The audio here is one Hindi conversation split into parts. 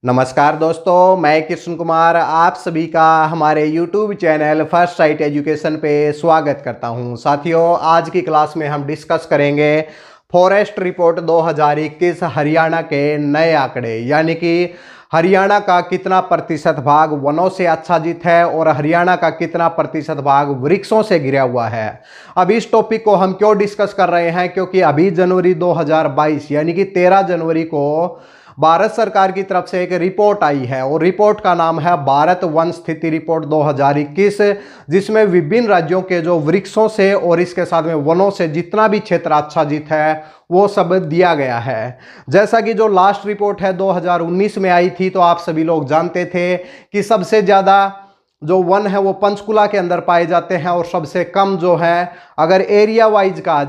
नमस्कार दोस्तों, मैं कृष्ण कुमार आप सभी का हमारे YouTube channel first sight education पे स्वागत करता हूं। साथियों, आज की क्लास में हम डिस्कस करेंगे फॉरेस्ट रिपोर्ट 2021 हरियाणा के नए आंकड़े, यानी कि हरियाणा का कितना प्रतिशत भाग वनों से आच्छादित है और हरियाणा का कितना प्रतिशत भाग वृक्षों से घिरा हुआ है। अब इस टॉपिक को हम क्यों डिस्कस कर रहे हैं, क्योंकि अभी जनवरी 2022 यानी कि 13 जनवरी को भारत सरकार की तरफ से एक रिपोर्ट आई है और रिपोर्ट का नाम है भारत वन स्थिति रिपोर्ट 2021, जिसमें विभिन्न राज्यों के जो वृक्षों से और इसके साथ में वनों से जितना भी क्षेत्र आच्छादित है वो सब दिया गया है। जैसा कि जो लास्ट रिपोर्ट है 2019 में आई थी, तो आप सभी लोग जानते थे कि सबसे ज़्यादा जो वन है वो पंचकुला के अंदर पाए जाते हैं और सबसे कम जो है, अगर एरिया वाइज कहा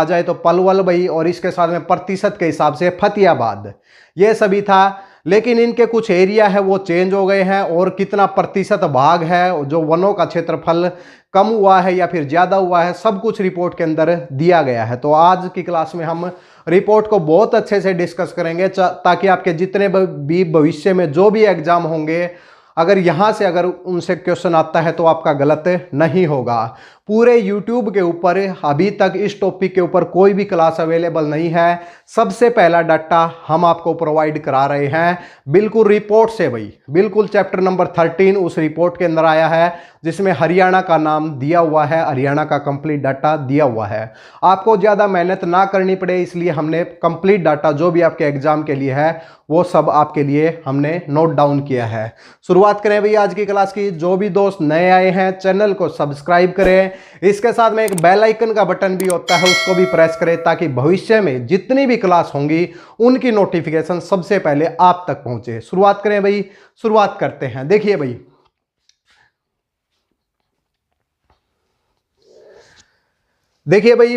जाए तो पलवल भाई, और इसके साथ में प्रतिशत के हिसाब से फतेहाबाद, ये सभी था। लेकिन इनके कुछ एरिया है वो चेंज हो गए हैं और कितना प्रतिशत भाग है जो वनों का क्षेत्रफल कम हुआ है या फिर ज़्यादा हुआ है, सब कुछ रिपोर्ट के अंदर दिया गया है। तो आज की क्लास में हम रिपोर्ट को बहुत अच्छे से डिस्कस करेंगे ताकि आपके जितने भी भविष्य में जो भी एग्जाम होंगे, अगर यहाँ से अगर उनसे क्वेश्चन आता है तो आपका गलत नहीं होगा। पूरे YouTube के ऊपर अभी तक इस टॉपिक के ऊपर कोई भी क्लास अवेलेबल नहीं है। सबसे पहला डाटा हम आपको प्रोवाइड करा रहे हैं बिल्कुल रिपोर्ट से भाई, बिल्कुल चैप्टर नंबर 13 उस रिपोर्ट के अंदर आया है जिसमें हरियाणा का नाम दिया हुआ है, हरियाणा का कंप्लीट डाटा दिया हुआ है। आपको ज़्यादा मेहनत ना करनी पड़े, इसलिए हमने कंप्लीट डाटा जो भी आपके एग्जाम के लिए है वो सब आपके लिए हमने नोट डाउन किया है। शुरुआत करें भाई आज की क्लास की। जो भी दोस्त नए आए हैं चैनल को सब्सक्राइब करें, इसके साथ में एक बेल आइकन का बटन भी होता है उसको भी प्रेस करें ताकि भविष्य में जितनी भी क्लास होंगी उनकी नोटिफिकेशन सबसे पहले आप तक पहुंचे। शुरुआत करें भाई, शुरुआत करते हैं। देखिए भाई,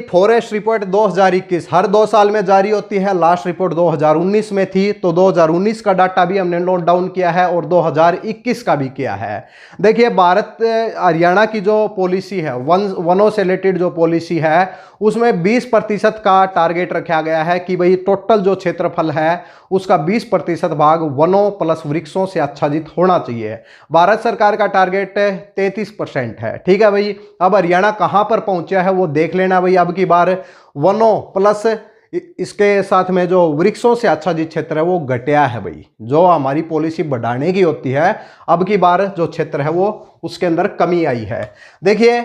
फॉरेस्ट रिपोर्ट 2021 हर 2 साल में जारी होती है। लास्ट रिपोर्ट 2019 में थी, तो 2019 का डाटा भी हमने नोट डाउन किया है और 2021 का भी किया है। देखिए, भारत हरियाणा की जो पॉलिसी है, वनों से रिलेटेड जो पॉलिसी है, उसमें 20% का टारगेट रखा गया है कि भाई टोटल जो क्षेत्रफल है उसका 20% भाग वनों प्लस वृक्षों से आच्छादित होना चाहिए। भारत सरकार का टारगेट 33% है। ठीक है भाई, अब हरियाणा कहां पर पहुंचा है वो देख लेना भाई। अब की बार वनों प्लस इसके साथ में जो वृक्षों से आच्छादित क्षेत्र है वो घटिया है भाई। जो हमारी पॉलिसी बढ़ाने की होती है, अब की बार जो क्षेत्र है वो उसके अंदर कमी आई है। देखिए,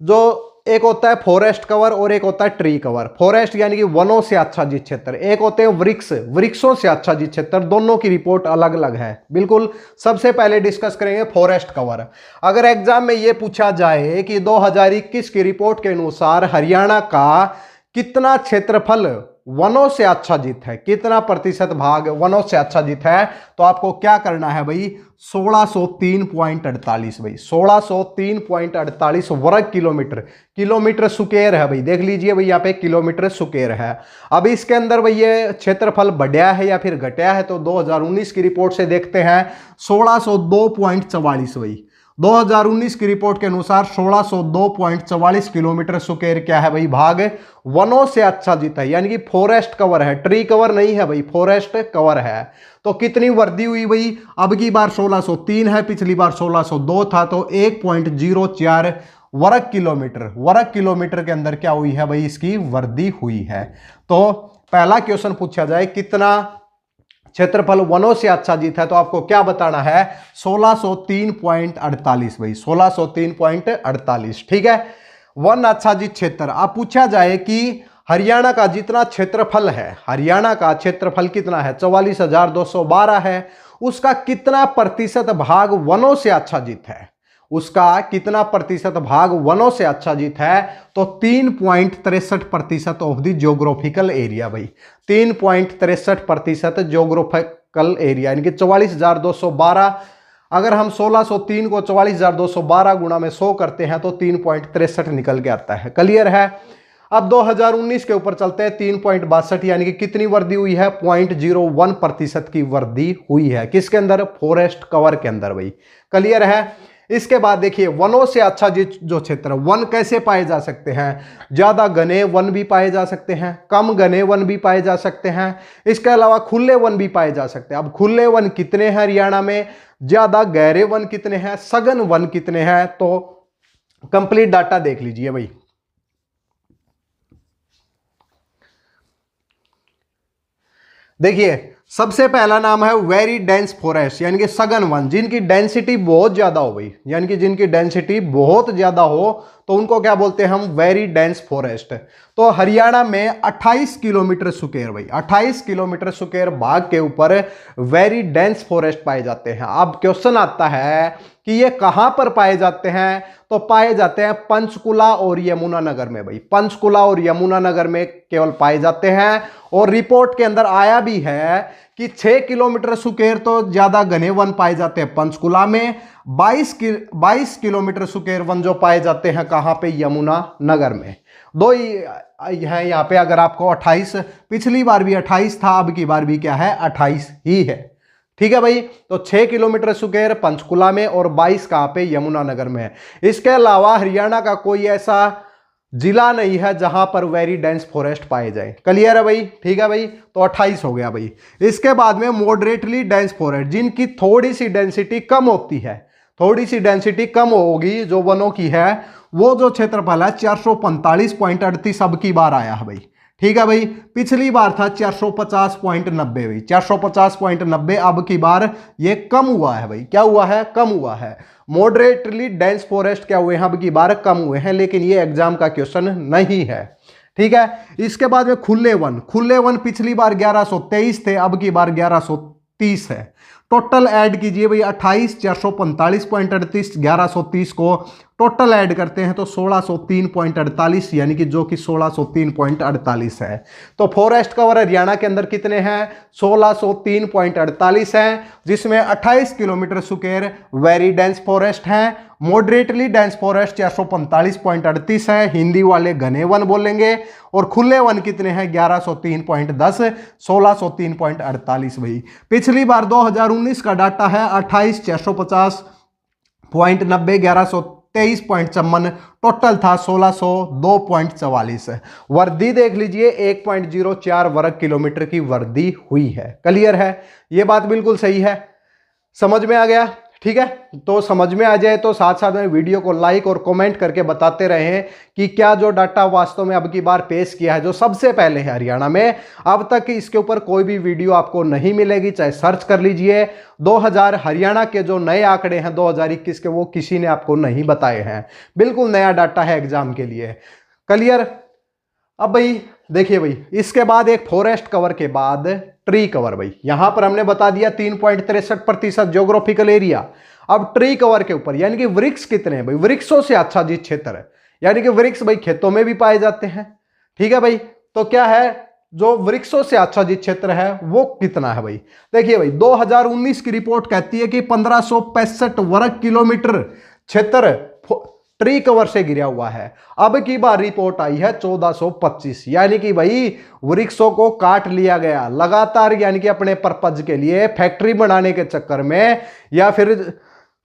जो एक होता है फॉरेस्ट कवर और एक होता है ट्री कवर। फॉरेस्ट यानी कि वनों से आच्छादित क्षेत्र, एक होते हैं वृक्षों से आच्छादित क्षेत्र। दोनों की रिपोर्ट अलग अलग है। बिल्कुल, सबसे पहले डिस्कस करेंगे फॉरेस्ट कवर। अगर एग्जाम में यह पूछा जाए कि 2021 की रिपोर्ट के अनुसार हरियाणा का कितना क्षेत्रफल वनों से आच्छादित है, कितना प्रतिशत भाग वनों से आच्छादित है, तो आपको क्या करना है भाई, 1603.48 भाई, 1603.48 वर्ग किलोमीटर। किलोमीटर स्क्वायर है भाई, देख लीजिए भाई यहाँ पे किलोमीटर स्क्वायर है। अब इसके अंदर भाई ये क्षेत्रफल बढ़ा है या फिर घटा है, तो 2019 की रिपोर्ट से देखते हैं 1602.44 भाई। 2019 की रिपोर्ट के अनुसार 1602.44 किलोमीटर स्क्वायर क्या है भाई, भाग वनों से आच्छादित है, यानी कि फॉरेस्ट कवर है, ट्री कवर नहीं है भाई, फॉरेस्ट कवर है। तो कितनी वृद्धि हुई भाई, अब की बार 1603 है, पिछली बार 1602 था, तो 1.04 वर्ग किलोमीटर के अंदर क्या हुई है भाई, इसकी वृद्धि हुई है। तो पहला क्वेश्चन पूछा जाए कितना क्षेत्रफल वनों से आच्छादित है, तो आपको क्या बताना है, 1603.48 भाई, 1603.48। ठीक है, वन आच्छादित क्षेत्र। अब पूछा जाए कि हरियाणा का जितना क्षेत्रफल है, हरियाणा का क्षेत्रफल कितना है, 44,212 है, उसका कितना प्रतिशत भाग वनों से आच्छादित है, उसका कितना प्रतिशत भाग वनों से आच्छादित है, तो 3.63% ऑफ द ज्योग्राफिकल एरिया भाई, 3.63% ज्योग्राफिकल एरिया, यानी कि 44,212। अगर हम 1603 को 44,212 गुणा में 100 करते हैं तो 3.63 निकल के आता है। क्लियर है। अब 2019 के ऊपर चलते हैं, 3.62, यानी कि कितनी वृद्धि हुई है, 0.01% की वृद्धि हुई है। किसके अंदर, फॉरेस्ट कवर के अंदर भाई। क्लियर है। इसके बाद देखिए वनों से आच्छादित जो क्षेत्र, वन कैसे पाए जा सकते हैं, ज्यादा घने वन भी पाए जा सकते हैं, कम घने वन भी पाए जा सकते हैं, इसके अलावा खुले वन भी पाए जा सकते हैं। अब खुले वन कितने हैं हरियाणा में, ज्यादा गहरे वन कितने हैं, सघन वन कितने हैं, तो कंप्लीट डाटा देख लीजिए भाई। देखिए सबसे पहला नाम है वेरी डेंस फॉरेस्ट, यानी कि सघन वन, जिनकी डेंसिटी बहुत ज्यादा हो भाई, यानी कि जिनकी डेंसिटी बहुत ज्यादा हो तो उनको क्या बोलते हैं हम, वेरी डेंस फॉरेस्ट। तो हरियाणा में 28 किलोमीटर स्क्वायर भाई, 28 किलोमीटर स्क्वायर भाग के ऊपर वेरी डेंस फॉरेस्ट पाए जाते हैं। अब क्वेश्चन आता है कि ये कहां पर पाए जाते हैं, तो पाए जाते हैं पंचकुला और यमुनानगर में भाई, पंचकुला और यमुनानगर में केवल पाए जाते हैं। और रिपोर्ट के अंदर आया भी है कि 6 किलोमीटर स्क्वायर तो ज्यादा घने वन पाए जाते हैं पंचकुला में, 22 किलोमीटर स्क्वायर वन जो पाए जाते हैं कहां पे, यमुनानगर में। दो ही है यहाँ पे, अगर आपको 28, पिछली बार भी 28 था, अब की बार भी क्या है, 28 ही है। ठीक है भाई, तो 6 किलोमीटर स्क्वायर पंचकुला में और 22 कहां पे, यमुनानगर में है। इसके अलावा हरियाणा का कोई ऐसा जिला नहीं है जहां पर वेरी डेंस फॉरेस्ट पाए जाए। क्लियर है भाई, ठीक है भाई, तो 28 हो गया भाई। इसके बाद में मॉडरेटली डेंस फॉरेस्ट, जिनकी थोड़ी सी डेंसिटी कम होती है, थोड़ी सी डेंसिटी कम होगी जो वनों की है, वो जो क्षेत्रफल है 445.38 अब की बार आया है भाई। ठीक है भाई, पिछली बार था 450.90 भाई, 450.90, अब की बार ये कम हुआ है भाई। क्या हुआ है, कम हुआ है। मॉडरेटली डेंस फॉरेस्ट क्या हुए हैं, अब की बार कम हुए हैं, लेकिन ये एग्जाम का क्वेश्चन नहीं है। ठीक है, इसके बाद में खुले वन, खुले वन पिछली बार 1123 थे, अब की बार 1130 है। टोटल ऐड कीजिए भाई, 28, 445.38, 1130 को टोटल ऐड करते हैं तो 1603.48, यानी कि जो कि 1603.48 है। तो फॉरेस्ट कवर हरियाणा के अंदर कितने हैं, 1603.48 हैं, जिसमें 28 kilometre square very dense forest हैं, मॉडरेटली डेंस फॉरेस्ट 445.38 है, हिंदी वाले घने वन बोलेंगे, और खुले वन कितने हैं, 1103.10, 1603.48 भाई। पिछली बार 2019 का डाटा है 28, 450.90, 1123.54, टोटल था 1602.44। वर्दी देख लीजिए, 1.04 वर्ग किलोमीटर की वर्दी हुई है। क्लियर है, ये बात बिल्कुल सही है, समझ में आ गया। ठीक है, तो समझ में आ जाए तो साथ साथ में वीडियो को लाइक और कमेंट करके बताते रहें कि क्या जो डाटा वास्तव में अब की बार पेश किया है, जो सबसे पहले है हरियाणा में, अब तक इसके ऊपर कोई भी वीडियो आपको नहीं मिलेगी, चाहे सर्च कर लीजिए। 2000 हरियाणा के जो नए आंकड़े हैं 2021 के, वो किसी ने आपको नहीं बताए हैं, बिल्कुल नया डाटा है एग्जाम के लिए। क्लियर। अब भाई देखिए भाई, इसके बाद एक फॉरेस्ट कवर के बाद ट्री कवर भाई, यहां पर हमने बता दिया 3.63% ज्योग्राफिकल एरिया। अब ट्री कवर के ऊपर, यानी कि वृक्ष कितने हैं भाई, वृक्षों से आच्छादित क्षेत्र है, यानी कि वृक्ष भाई खेतों में भी पाए जाते हैं। ठीक है भाई, तो क्या है, जो वृक्षों से आच्छादित क्षेत्र है वो कितना है भाई। देखिए भाई, 2019 की रिपोर्ट कहती है कि 1565 वर्ग किलोमीटर क्षेत्र ट्री कवर से घिरा हुआ है। अब की बार रिपोर्ट आई है 1425, यानी कि भाई वृक्षों को काट लिया गया लगातार, यानी कि अपने पर्पज के लिए, फैक्ट्री बनाने के चक्कर में, या फिर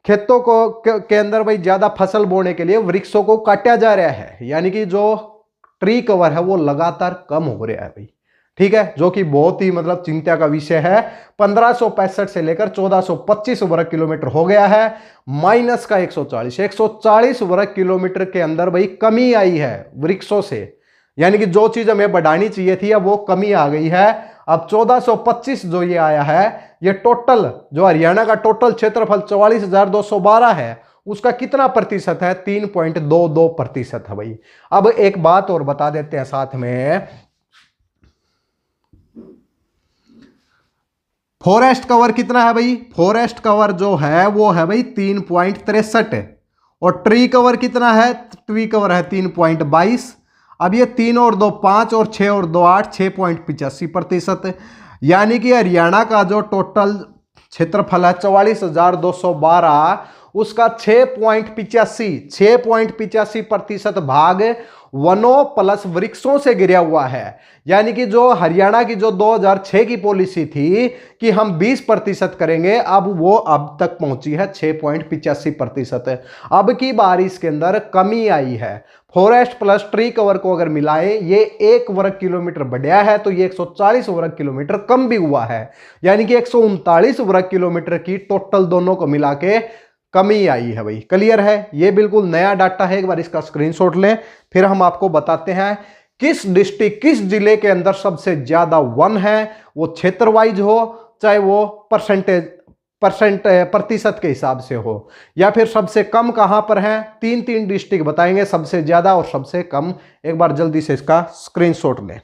खेतों को के अंदर भाई ज्यादा फसल बोने के लिए वृक्षों को काटा जा रहा है, यानी कि जो ट्री कवर है वो लगातार कम हो रहा है भाई। ठीक है, जो कि बहुत ही मतलब चिंता का विषय है। 1565 से लेकर 1425 वर्ग किलोमीटर हो गया है, माइनस का 140 वर्ग किलोमीटर के अंदर भाई कमी आई है वृक्षों से, यानी कि जो चीज हमें बढ़ानी चाहिए थी अब वो कमी आ गई है। अब 1425 जो ये आया है, ये टोटल जो हरियाणा का टोटल क्षेत्रफल 44,212 है, उसका कितना प्रतिशत है, 3.22% है भाई। अब एक बात और बता देते हैं साथ में, फॉरेस्ट कवर कितना है भाई, फॉरेस्ट कवर जो है वो है भाई 3.63, और ट्री कवर कितना है, ट्री कवर है 3.22। अब ये 3 और 2 5 और 6 और 2 8, 6.85%, यानी कि हरियाणा का जो टोटल क्षेत्रफल है 44,212, उसका 6.85% भाग वनों प्लस वृक्षों से घिरा हुआ है। यानी कि जो हरियाणा की जो 2006 की पॉलिसी थी कि हम 20% करेंगे, अब वो अब तक पहुंची है 6.85%। अब की बार इसके अंदर कमी आई है। फॉरेस्ट प्लस ट्री कवर को अगर मिलाएं, ये 1 वर्ग किलोमीटर बढ़ा है तो ये 140 वर्ग किलोमीटर कम भी हुआ है। यानी कि 139 वर्ग किलोमीटर की टोटल दोनों को मिला के कमी आई है भाई। क्लियर है? ये बिल्कुल नया डाटा है, एक बार इसका स्क्रीनशॉट लें। फिर हम आपको बताते हैं किस डिस्ट्रिक्ट, किस जिले के अंदर सबसे ज्यादा वन है, वो क्षेत्र वाइज हो, चाहे वो प्रतिशत के हिसाब से हो, या फिर सबसे कम कहां पर है। 3 डिस्ट्रिक्ट बताएंगे, सबसे ज्यादा और सबसे कम। एक बार जल्दी से इसका स्क्रीनशॉट लें।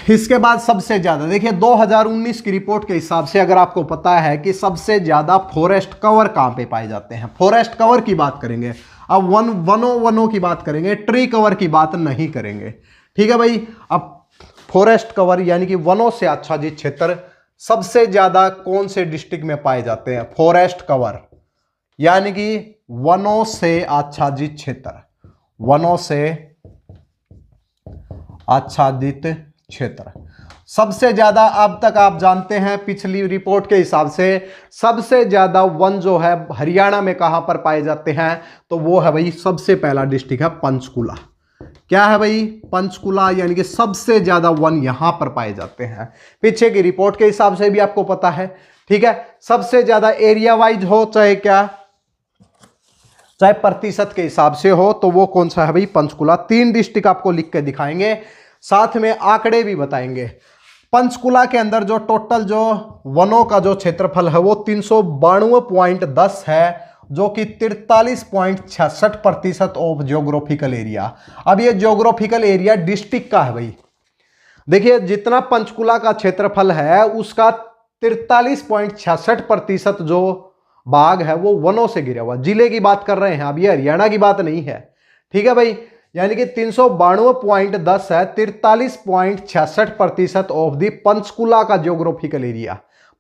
इसके बाद सबसे ज्यादा देखिए 2019 की रिपोर्ट के हिसाब से, अगर आपको पता है कि सबसे ज्यादा फॉरेस्ट कवर कहां पे पाए जाते हैं, फॉरेस्ट कवर की बात करेंगे। अब वनों की बात करेंगे, ट्री कवर की बात नहीं करेंगे। ठीक है भाई। अब फॉरेस्ट कवर यानी कि वनों से आच्छादित क्षेत्र सबसे ज्यादा कौन से डिस्ट्रिक्ट में पाए जाते हैं? फॉरेस्ट कवर यानी कि वनों से आच्छादित क्षेत्र, वनों से आच्छादित क्षेत्र सबसे ज्यादा। अब तक आप जानते हैं पिछली रिपोर्ट के हिसाब से सबसे ज्यादा वन जो है हरियाणा में कहां पर पाए जाते हैं, तो वो है भाई सबसे पहला डिस्ट्रिक्ट है पंचकुला। क्या है भाई? पंचकुला। यानी कि सबसे ज्यादा वन यहां पर पाए जाते हैं। पीछे की रिपोर्ट के हिसाब से भी आपको पता है। ठीक है। सबसे ज्यादा एरिया वाइज हो, चाहे प्रतिशत के हिसाब से हो, तो वो कौन सा है भाई? पंचकुला। 3 डिस्ट्रिक्ट आपको लिख के दिखाएंगे, साथ में आंकड़े भी बताएंगे। पंचकुला के अंदर जो टोटल जो वनों का जो क्षेत्रफल है वो 392.10 है, जो कि 43.66% ऑफ ज्योग्राफिकल एरिया। अब ये ज्योग्राफिकल एरिया डिस्ट्रिक्ट का है भाई। देखिए जितना पंचकुला का क्षेत्रफल है उसका 43.66% जो भाग है वो वनों से घिरा हुआ। जिले की बात कर रहे हैं, अब ये हरियाणा की बात नहीं है। ठीक है भाई। यानी कि 392.10 है, 43.66% ऑफ दी पंचकुला का ज्योग्राफिकल एरिया।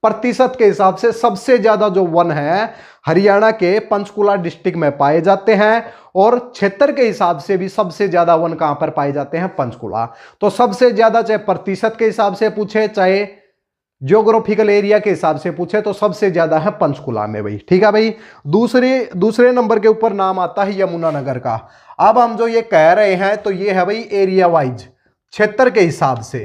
प्रतिशत के हिसाब से सबसे ज्यादा जो वन है हरियाणा के पंचकुला डिस्ट्रिक्ट में पाए जाते हैं, और क्षेत्र के हिसाब से भी सबसे ज्यादा वन कहां पर पाए जाते हैं? पंचकुला। तो सबसे ज्यादा चाहे प्रतिशत के हिसाब से पूछे, चाहे ज्योग्राफिकल एरिया के हिसाब से पूछे, तो सबसे ज्यादा है पंचकुला में भाई। ठीक है भाई। दूसरे नंबर के ऊपर नाम आता है यमुनानगर का। अब हम जो ये कह रहे हैं तो ये है भाई एरिया वाइज, क्षेत्र के हिसाब से,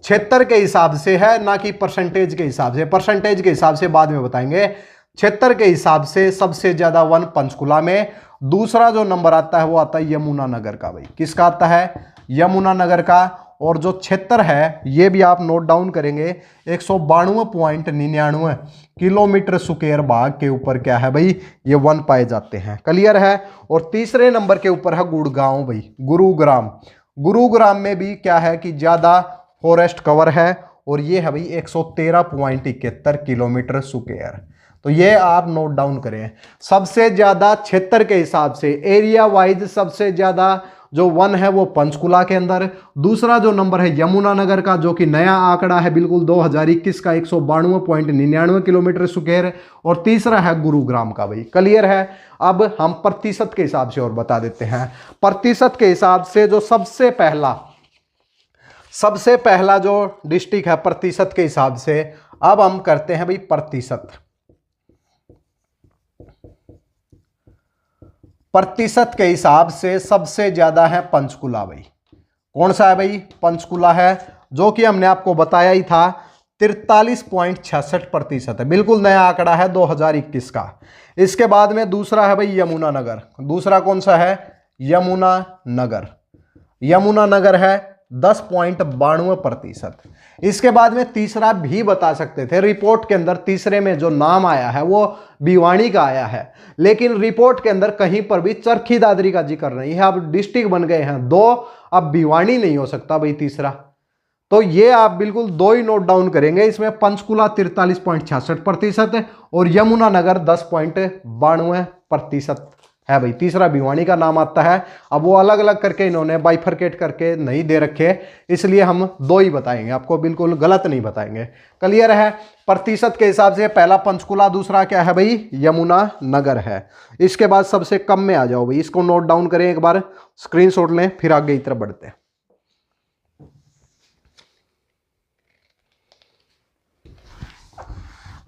क्षेत्र के हिसाब से है, ना कि परसेंटेज के हिसाब से। परसेंटेज के हिसाब से बाद में बताएंगे। क्षेत्र के हिसाब से सबसे ज्यादा वन पंचकुला में। दूसरा जो नंबर आता है वो आता है यमुनानगर का भाई। किसका आता है? यमुनानगर का। और जो क्षेत्र है ये भी आप नोट डाउन करेंगे, 192.99 किलोमीटर स्क्वायर भाग के ऊपर क्या है भाई? ये वन पाए जाते हैं। क्लियर है। और तीसरे नंबर के ऊपर है गुड़गांव भाई, गुरुग्राम। गुरुग्राम में भी क्या है कि ज्यादा फॉरेस्ट कवर है, और ये है भाई 113.71 किलोमीटर स्क्वायर। तो ये आप नोट डाउन करें। सबसे ज्यादा क्षेत्र के हिसाब से एरिया वाइज सबसे ज्यादा जो वन है वो पंचकुला के अंदर। दूसरा जो नंबर है यमुनानगर का, जो कि नया आंकड़ा है बिल्कुल 2021 का, 192.99 किलोमीटर स्क्वायर। और तीसरा है गुरुग्राम का भाई। क्लियर है। अब हम प्रतिशत के हिसाब से और बता देते हैं। प्रतिशत के हिसाब से जो सबसे पहला जो डिस्ट्रिक्ट है प्रतिशत के हिसाब से, अब हम करते हैं भाई प्रतिशत। प्रतिशत के हिसाब से सबसे ज्यादा है पंचकुला भाई। कौन सा है भाई? पंचकुला है, जो कि हमने आपको बताया ही था 43.66% है। बिल्कुल नया आंकड़ा है 2021 का। इसके बाद में दूसरा है भाई यमुनानगर। दूसरा कौन सा है? यमुनानगर। यमुनानगर है 10.92%। इसके बाद में तीसरा भी बता सकते थे। रिपोर्ट के अंदर तीसरे में जो नाम आया है वो भिवानी का आया है, लेकिन रिपोर्ट के अंदर कहीं पर भी चरखी दादरी का जिक्र नहीं है। अब डिस्ट्रिक्ट बन गए हैं 2, अब भिवानी नहीं हो सकता भाई तीसरा। तो ये आप बिल्कुल 2 ही नोट डाउन करेंगे। इसमें पंचकुला 43.66% और यमुनानगर 10.92% है भाई। तीसरा भिवानी का नाम आता है। अब वो अलग अलग करके इन्होंने बाइफरकेट करके नहीं दे रखे, इसलिए हम दो ही बताएंगे, आपको बिल्कुल गलत नहीं बताएंगे। क्लियर है। प्रतिशत के हिसाब से पहला पंचकुला, दूसरा क्या है भाई यमुनानगर है। इसके बाद सबसे कम में आ जाओ भाई, इसको नोट डाउन करें एक बार, स्क्रीनशॉट लें, फिर आगे की तरफ बढ़ते हैं।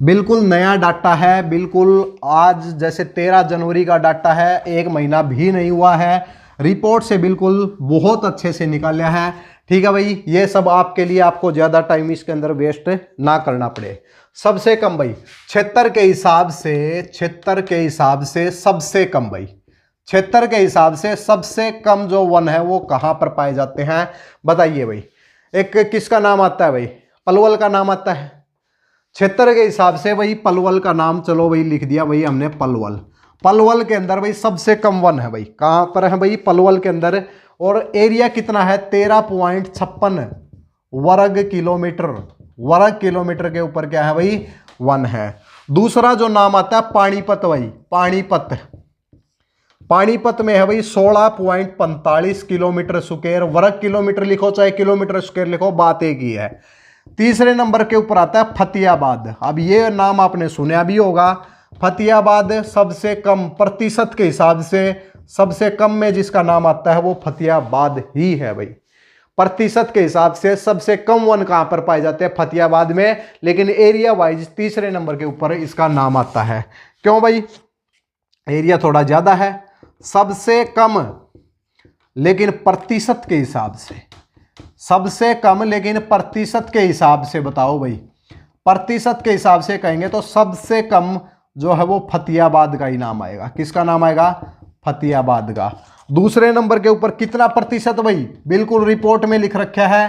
बिल्कुल नया डाटा है, बिल्कुल आज जैसे 13 जनवरी का डाटा है, एक महीना भी नहीं हुआ है, रिपोर्ट से बिल्कुल बहुत अच्छे से निकाला है। ठीक है भाई, ये सब आपके लिए, आपको ज़्यादा टाइम इसके अंदर वेस्ट ना करना पड़े। सबसे कम भाई क्षेत्र के हिसाब से, क्षेत्र के हिसाब से सबसे कम भाई, क्षेत्र के हिसाब से सबसे कम जो वन है वो कहाँ पर पाए जाते हैं बताइए भाई। एक किसका नाम आता है भाई, पलवल का नाम आता है। क्षेत्र के हिसाब से भाई पलवल का नाम, चलो भाई लिख दिया भाई हमने पलवल। पलवल के अंदर भाई सबसे कम वन है भाई, कहाँ पर है भाई पलवल के अंदर। और एरिया कितना है 13.56 वर्ग किलोमीटर, वर्ग किलोमीटर के ऊपर क्या है भाई वन है। दूसरा जो नाम आता है पानीपत भाई, पानीपत, पानीपत में है भाई 16.45 किलोमीटर स्क्वायर, वर्ग किलोमीटर लिखो चाहे किलोमीटर स्क्वायर लिखो, बात एक ही है। तीसरे नंबर के ऊपर आता है फतेहाबाद। अब ये नाम आपने सुना भी होगा, फतेहाबाद सबसे कम प्रतिशत के हिसाब से सबसे कम में जिसका नाम आता है वो फतेहाबाद ही है भाई। प्रतिशत के हिसाब से सबसे कम वन कहां पर पाए जाते हैं फतेहाबाद में, लेकिन एरिया वाइज तीसरे नंबर के ऊपर इसका नाम आता है। क्यों भाई, एरिया थोड़ा ज्यादा है, सबसे कम लेकिन प्रतिशत के हिसाब से, सबसे कम लेकिन प्रतिशत के हिसाब से बताओ भाई, प्रतिशत के हिसाब से कहेंगे तो सबसे कम जो है वो फतेहाबाद का ही नाम आएगा। किसका नाम आएगा, फतेहाबाद का। दूसरे नंबर के ऊपर कितना प्रतिशत भाई, बिल्कुल रिपोर्ट में लिख रखा है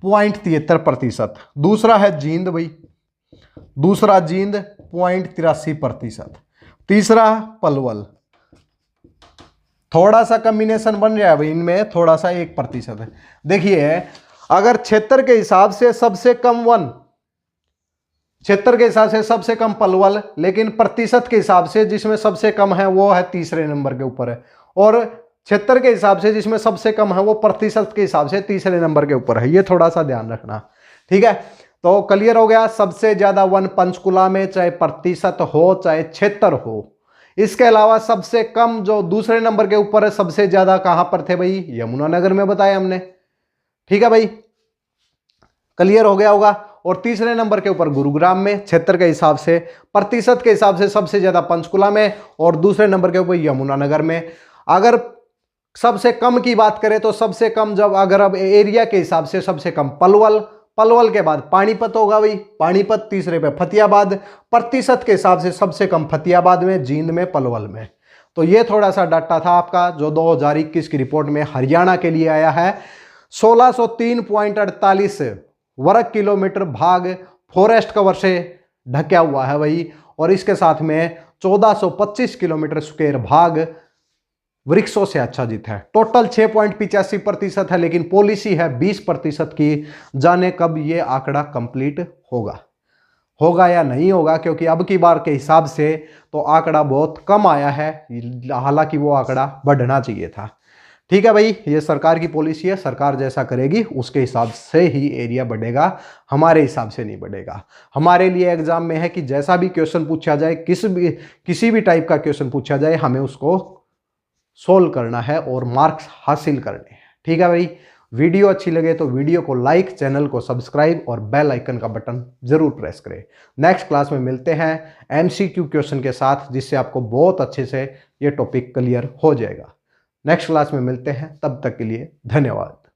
0.73%। दूसरा है जींद भाई, दूसरा जींद 0.83%। तीसरा पलवल, थोड़ा सा कॉम्बिनेशन बन रहा है भाई इनमें, थोड़ा सा 1% है। देखिए अगर क्षेत्र के हिसाब से सबसे कम वन, क्षेत्र के हिसाब से सबसे कम पलवल, लेकिन प्रतिशत के हिसाब से जिसमें सबसे कम है वो है तीसरे नंबर के ऊपर है, और क्षेत्र के हिसाब से जिसमें सबसे कम है वो प्रतिशत के हिसाब से तीसरे नंबर के ऊपर है। ये थोड़ा सा ध्यान रखना, ठीक है। तो क्लियर हो गया, सबसे ज्यादा वन पंचकुला में, चाहे प्रतिशत हो चाहे क्षेत्र हो। इसके अलावा सबसे कम जो दूसरे नंबर के ऊपर है, सबसे ज्यादा कहां पर थे भाई, यमुनानगर में बताया हमने, ठीक है भाई, क्लियर हो गया होगा। और तीसरे नंबर के ऊपर गुरुग्राम में, क्षेत्र के हिसाब से, प्रतिशत के हिसाब से सबसे ज्यादा पंचकुला में, और दूसरे नंबर के ऊपर यमुनानगर में। अगर सबसे कम की बात करें तो सबसे कम, जब अगर अब एरिया के हिसाब से सबसे कम पलवल, पलवल के बाद पानीपत होगा भाई, पानीपत, तीसरे पे फतेहाबाद, प्रतिशत के हिसाब से सबसे कम फतेहाबाद में, जींद में, पलवल में। तो ये थोड़ा सा डाटा था आपका जो 2021 की रिपोर्ट में हरियाणा के लिए आया है। 1603.48 वर्ग किलोमीटर भाग फॉरेस्ट कवर से ढका हुआ है भाई, और इसके साथ में 1425 किलोमीटर स्क्वायर भाग वृक्षों से आच्छादित है। टोटल 6.85% है, लेकिन पॉलिसी है 20% की। जाने कब ये आंकड़ा कंप्लीट होगा, होगा या नहीं होगा, क्योंकि अब की बार के हिसाब से तो आंकड़ा बहुत कम आया है, हालांकि वो आंकड़ा बढ़ना चाहिए था। ठीक है भाई, ये सरकार की पॉलिसी है, सरकार जैसा करेगी उसके हिसाब से ही एरिया बढ़ेगा, हमारे हिसाब से नहीं बढ़ेगा। हमारे लिए एग्जाम में है कि जैसा भी क्वेश्चन पूछा जाए, किसी भी टाइप का क्वेश्चन पूछा जाए, हमें उसको सोल्व करना है और मार्क्स हासिल करने हैं। ठीक है भाई, वीडियो अच्छी लगे तो वीडियो को लाइक, चैनल को सब्सक्राइब और बेल आइकन का बटन जरूर प्रेस करें। नेक्स्ट क्लास में मिलते हैं एमसीक्यू क्वेश्चन के साथ, जिससे आपको बहुत अच्छे से ये टॉपिक क्लियर हो जाएगा। नेक्स्ट क्लास में मिलते हैं, तब तक के लिए धन्यवाद।